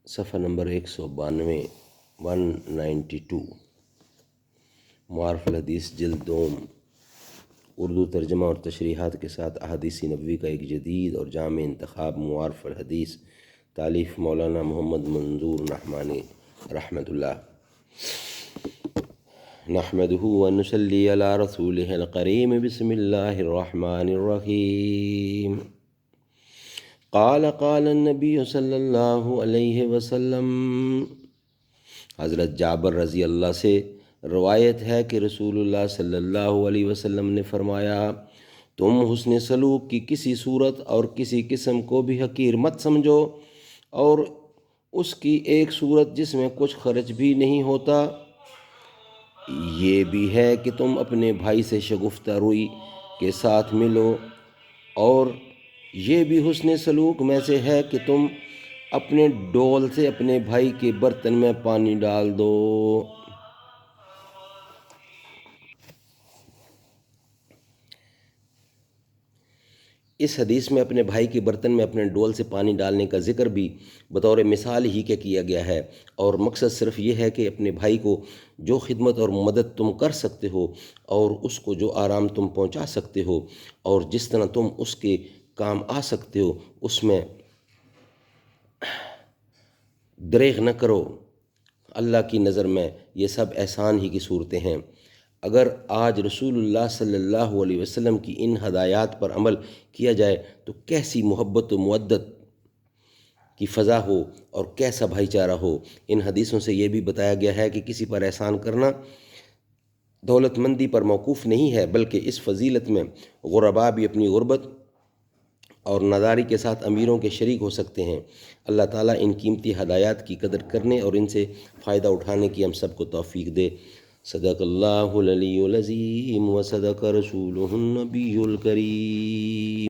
صفحہ نمبر 192 192 معارف الحدیث جلد دوم اردو ترجمہ اور تشریحات کے ساتھ احادیث نبوی کا ایک جدید اور جامع انتخاب معارف الحدیث تالیف مولانا محمد منظور نعمانی رحمۃ اللہ نحمده ونصلي على رسوله الكريم بسم الله الرحمن الرحيم قال النبی صلی اللہ علیہ وسلم، حضرت جابر رضی اللہ سے روایت ہے کہ رسول اللہ صلی اللہ علیہ وسلم نے فرمایا، تم حسن سلوک کی کسی صورت اور کسی قسم کو بھی حقیر مت سمجھو، اور اس کی ایک صورت جس میں کچھ خرچ بھی نہیں ہوتا یہ بھی ہے کہ تم اپنے بھائی سے شگفتہ روئی کے ساتھ ملو، اور یہ بھی حسن سلوک میں سے ہے کہ تم اپنے ڈول سے اپنے بھائی کے برتن میں پانی ڈال دو۔ اس حدیث میں اپنے بھائی کے برتن میں اپنے ڈول سے پانی ڈالنے کا ذکر بھی بطور مثال ہی کے کیا گیا ہے، اور مقصد صرف یہ ہے کہ اپنے بھائی کو جو خدمت اور مدد تم کر سکتے ہو، اور اس کو جو آرام تم پہنچا سکتے ہو، اور جس طرح تم اس کے کام آ سکتے ہو، اس میں دریغ نہ کرو۔ اللہ کی نظر میں یہ سب احسان ہی کی صورتیں ہیں۔ اگر آج رسول اللہ صلی اللہ علیہ وسلم کی ان ہدایات پر عمل کیا جائے تو کیسی محبت و مودت کی فضا ہو اور کیسا بھائی چارہ ہو۔ ان حدیثوں سے یہ بھی بتایا گیا ہے کہ کسی پر احسان کرنا دولت مندی پر موقوف نہیں ہے، بلکہ اس فضیلت میں غربا بھی اپنی غربت اور ناداری کے ساتھ امیروں کے شریک ہو سکتے ہیں۔ اللہ تعالیٰ ان قیمتی ہدایات کی قدر کرنے اور ان سے فائدہ اٹھانے کی ہم سب کو توفیق دے۔ صدق اللہ العلی العظیم و صدق رسولہ النبی الکریم۔